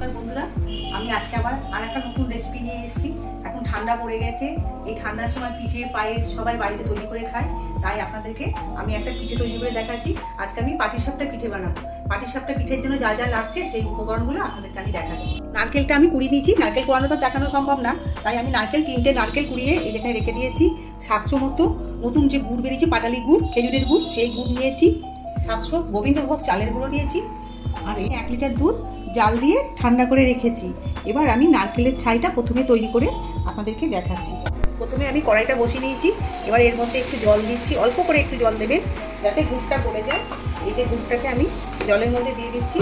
নমস্কার বন্ধুরা, আমি আজকে আবার আরেকটা নতুন রেসিপি নিয়ে এসেছি। এখন ঠান্ডা পড়ে গেছে, এই ঠান্ডার সময় পিঠে পায়েস সবাই বাড়িতে তৈরি করে খায়, তাই আপনাদেরকে আমি একটা পিঠে তৈরি করে দেখাচ্ছি। আজকে আমি পাটিসাপটা পিঠে বানাবো। পাটিসাপটা পিঠের জন্য যা যা লাগছে সেই উপকরণগুলো আপনাদেরকে আমি দেখাচ্ছি। নারকেলটা আমি কুড়িয়ে নিয়েছি, নারকেল কোড়ানো তো দেখানো সম্ভব না, তাই আমি তিনটে নারকেল কুড়িয়ে এই যেখানে রেখে দিয়েছি। 700 মতো নতুন যে গুড় বেরিয়েছে পাটালি গুড়, খেজুরের গুড়, সেই গুড় নিয়েছি। 700 গোবিন্দভোগ চালের গুঁড়ো নিয়েছি, আর এই 1 লিটার দুধ জাল দিয়ে ঠান্ডা করে রেখেছি। এবার আমি নারকেলের ছাইটা প্রথমে তৈরি করে আপনাদেরকে দেখাচ্ছি। প্রথমে আমি কড়াইটা বসিয়ে নিয়েছি, এবার এর মধ্যে একটু জল দিচ্ছি, অল্প করে একটু জল দেবেন যাতে গুড়টা গলে যায়। এই যে গুড়টাকে আমি জলের মধ্যে দিয়ে দিচ্ছি।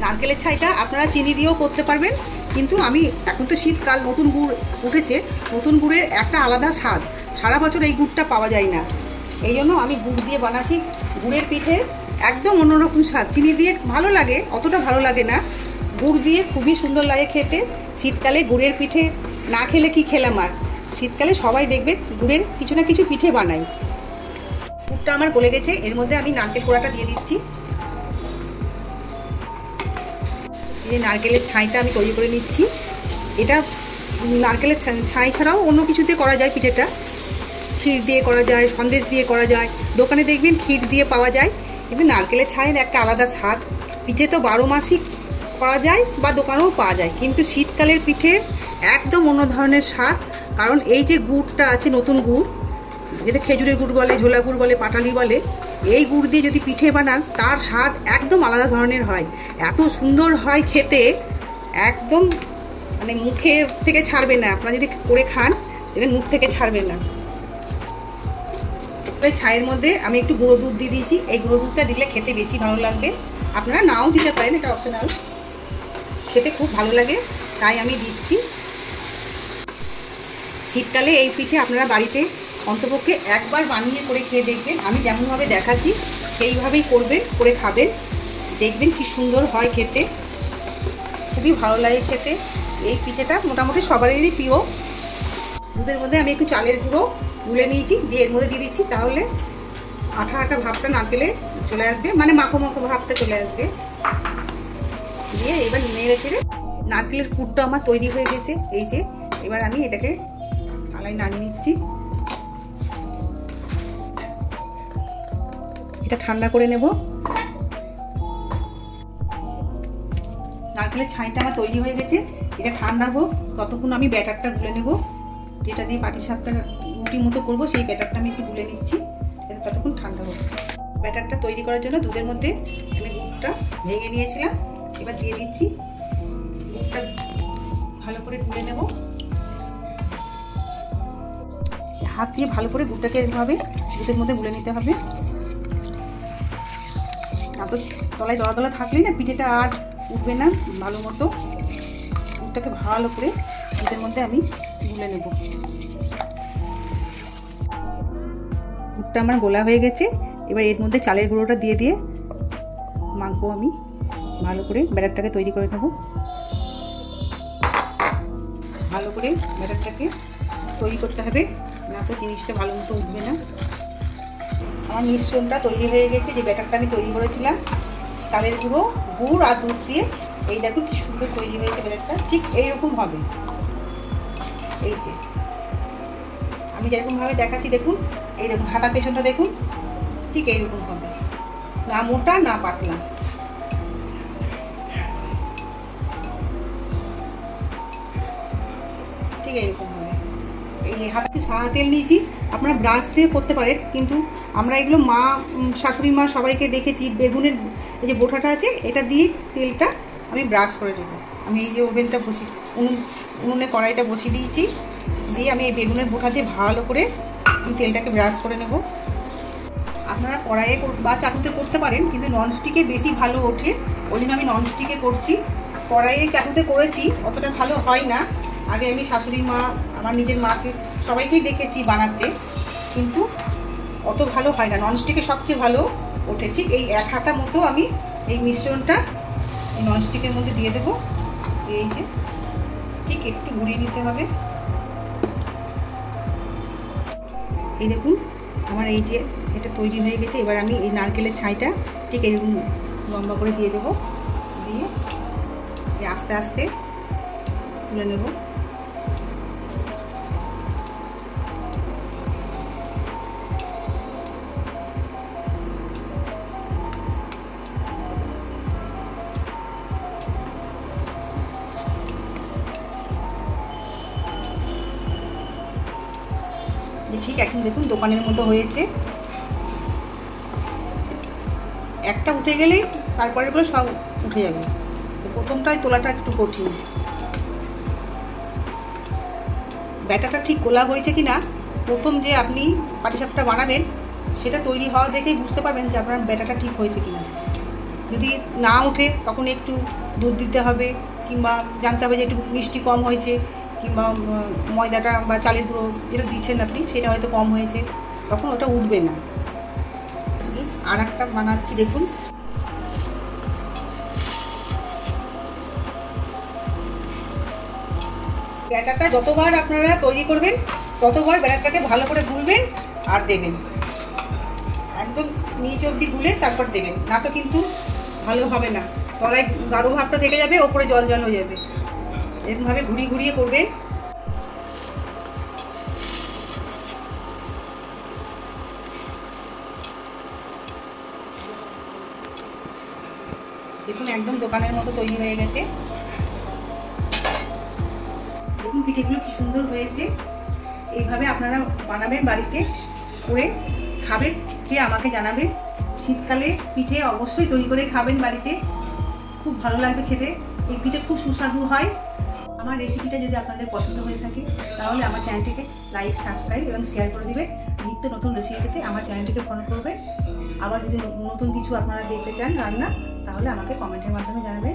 নারকেলের ছাইটা আপনারা চিনি দিয়েও করতে পারবেন, কিন্তু আমি এখন তো শীতকাল, নতুন গুড় উঠেছে, নতুন গুড়ের একটা আলাদা স্বাদ, সারা বছর এই গুড়টা পাওয়া যায় না, এই জন্য আমি গুড় দিয়ে বানাচ্ছি। গুড়ের পিঠে একদম অন্যরকম স্বাদ, চিনি দিয়ে ভালো লাগে, অতটা ভালো লাগে না, গুড় দিয়ে খুবই সুন্দর লাগে খেতে। শীতকালে গুড়ের পিঠে না খেলে কি খেলাম আর, শীতকালে সবাই দেখবে গুড়ের কিছু না কিছু পিঠে বানাই। গুড়টা আমার গলে গেছে, এর মধ্যে আমি নারকেল কোড়াটা দিয়ে দিচ্ছি। এই নারকেলের ছাইটা আমি তৈরি করে নিচ্ছি। এটা নারকেলের ছাই ছাড়াও অন্য কিছুতে করা যায় পিঠেটা, ক্ষীর দিয়ে করা যায়, সন্দেশ দিয়ে করা যায়, দোকানে দেখবেন ক্ষীর দিয়ে পাওয়া যায়, কিন্তু নারকেলের ছাইয়ের একটা আলাদা স্বাদ। পিঠে তো 12 মাসই করা যায় বা দোকানেও পাওয়া যায়, কিন্তু শীতকালের পিঠে একদম অন্য ধরনের স্বাদ। কারণ এই যে গুড়টা আছে, নতুন গুড়, যেটা খেজুরের গুড় বলে, ঝোলা গুড় বলে, পাটালি বলে, এই গুড় দিয়ে যদি পিঠে বানান তার স্বাদ একদম আলাদা ধরনের হয়, এত সুন্দর হয় খেতে, একদম মানে মুখে থেকে ছাড়বে না। আপনারা যদি করে খান এটা মুখ থেকে ছাড়বে না। ছাইয়ের মধ্যে আমি একটু গুঁড়ো দুধ দিয়ে দিয়েছি, এই গুঁড়ো দুধটা দিলে খেতে বেশি ভালো লাগবে, আপনারা নাও দিতে পারেন, এটা অপশনাল, খেতে খুব ভালো লাগে তাই আমি দিচ্ছি। শীতকালে এই পিঠে আপনারা বাড়িতে অন্তপক্ষে একবার বানিয়ে করে খেয়ে দেখবেন। আমি যেমনভাবে দেখাচ্ছি সেইভাবেই করবেন, করে খাবেন, দেখবেন কি সুন্দর হয় খেতে, খুবই ভালো লাগে খেতে। এই পিঠেটা মোটামুটি সবারই প্রিয়। দুধের মধ্যে আমি একটু চালের গুঁড়ো গুলে নিয়েছি, দিয়ে এর মধ্যে দিয়ে দিচ্ছি, তাহলে আঠা আঠা ভাবটা নারকেলে চলে আসবে, মানে মাখো মাখো ভাবটা চলে আসবে। দিয়ে এবার নেড়ে ছেড়ে নারকেলের পুরটা আমার তৈরি হয়ে গেছে। এই যে এবার আমি এটাকে থালায় নামিয়ে নিচ্ছি, এটা ঠান্ডা করে নেব। নারকেলের ছাইটা আমার তৈরি হয়ে গেছে, এটা ঠান্ডা হোক, ততক্ষণ আমি ব্যাটারটা গুলে নেব, যেটা দিয়ে পাটিসাপটা রুটির মতো করবো, সেই ব্যাটারটা আমি একটু গুলে নিচ্ছি, এটা ততক্ষণ ঠান্ডা হোক। ব্যাটারটা তৈরি করার জন্য দুধের মধ্যে আমি গুড়টা ভেঙে নিয়েছিলাম, এবার দিয়ে দিচ্ছি। গুড়টা ভালো করে গুলে নেব, হাত দিয়ে ভালো করে গুড়টাকে এভাবে দুধের মধ্যে গুলে নিতে হবে, না তো তলায় দলা দলা থাকলেই না পিঠেটা আর উঠবে না ভালো মতো। গুড়টাকে ভালো করে দুধের মধ্যে আমি গুলে নেব। গুড়টা আমার গোলা হয়ে গেছে, এবার এর মধ্যে চালের গুঁড়োটা দিয়ে দিয়ে মাখবো আমি ভালো করে, ব্যাটারটাকে তৈরি করে নেব। ভালো করে ব্যাটারটাকে তৈরি করতে হবে, না তো জিনিসটা ভালো মতো উঠবে না। আমার মিশ্রণটা তৈরি হয়ে গেছে, যে ব্যাটারটা আমি তৈরি করেছিলাম চালের গুঁড়ো, গুড় আর দুধ দিয়ে, এই দেখুন কি সুন্দর তৈরি হয়েছে ব্যাটারটা, ঠিক এইরকম হবে। এই যে আমি যেরকমভাবে দেখাচ্ছি দেখুন, এই দেখুন হাতার পেছনটা দেখুন, ঠিক এইরকম হবে, না মোটা না পাতলা। ঠিক এইরকম হবে। এই হাতে সাদা তেল নিয়েছি, আপনারা ব্রাশ দিয়ে করতে পারেন, কিন্তু আমরা এগুলো মা, শাশুড়ি মা সবাইকে দেখেছি বেগুনের এই যে বোঁটাটা আছে, এটা দিয়ে তেলটা আমি ব্রাশ করে দেবো। আমি এই যে ওভেনটা উনুনে কড়াইটা বসিয়ে দিয়েছি, দিয়ে আমি এই বেগুনের বোঁটা দিয়ে ভালো করে তেলটাকে ব্রাশ করে নেব। আপনারা কড়াইয়ে বা চাটুতে করতে পারেন, কিন্তু ননস্টিকে বেশি ভালো ওঠে, ওই জন্য আমি ননস্টিকে করছি। কড়াইয়ে চাটুতে করেছি অতটা ভালো হয় না, আগে আমি শাশুড়ি মা, আমার নিজের মাকে সবাইকেই দেখেছি বানাতে, কিন্তু অত ভালো হয় না, ননস্টিকে সবচেয়ে ভালো ওঠে। ঠিক এই 1 হাতা মতো আমি এই মিশ্রণটা এই ননস্টিকের মধ্যে দিয়ে দেবো। এই যে ঠিক একটু ঘুরিয়ে নিতে হবে। এই দেখুন আমার এই যে এটা তৈরি হয়ে গেছে। এবার আমি এই নারকেলের ছাইটা ঠিক এরকম লম্বা করে দিয়ে দেবো, দিয়ে আস্তে আস্তে তুলে নেব। ঠিক এখন দেখুন দোকানের মতো হয়েছে। একটা উঠে গেলেই তারপরে গুলো সব উঠে যাবে। তো প্রথমটাই তোলাটা একটু কঠিন। ব্যাটাটা ঠিক গোলা হয়েছে কিনা প্রথম যে আপনি পাটিসাপটা বানাবেন সেটা তৈরি হওয়া দেখেই বুঝতে পারবেন যে আপনার ব্যাটাটা ঠিক হয়েছে কিনা। যদি না ওঠে তখন একটু দুধ দিতে হবে, কিংবা জানতে হবে যে একটু মিষ্টি কম হয়েছে, কিংবা ময়দাটা বা চালের গুঁড়ো যেটা দিচ্ছেন আপনি সেটা হয়তো কম হয়েছে, তখন ওটা উঠবে না। আর একটা বানাচ্ছি দেখুন। ব্যাটারটা যতবার আপনারা তৈরি করবেন ততবার ব্যাটারটাকে ভালো করে গুলবেন আর দেবেন, একদম নিচ অবধি গুলে তারপর দেবেন, না তো কিন্তু ভালো হবে না। তলায় গাঢ় ভাবটা থেকে যাবে, ওপরে জল জল হয়ে যাবে। এরকমভাবে ঘুরিয়ে ঘুরিয়ে করবেন। দেখুন একদম দোকানের মতো তৈরি হয়ে গেছে। দেখুন পিঠেগুলো কি সুন্দর হয়েছে। এইভাবে আপনারা বানাবেন বাড়িতে, করে খাবেন, খেয়ে আমাকে জানাবেন। শীতকালে পিঠে অবশ্যই তৈরি করে খাবেন বাড়িতে, খুব ভালো লাগবে খেতে। এই পিঠে খুব সুস্বাদু হয়। আমার রেসিপিটা যদি আপনাদের পছন্দ হয়ে থাকে তাহলে আমার চ্যানেলটিকে লাইক, সাবস্ক্রাইব এবং শেয়ার করে দিবেন। নিত্য নতুন রেসিপি পেতে আমার চ্যানেলটিকে ফলো করবেন। আবার যদি নতুন কিছু আপনারা দেখতে চান রান্না, তাহলে আমাকে কমেন্টের মাধ্যমে জানাবেন।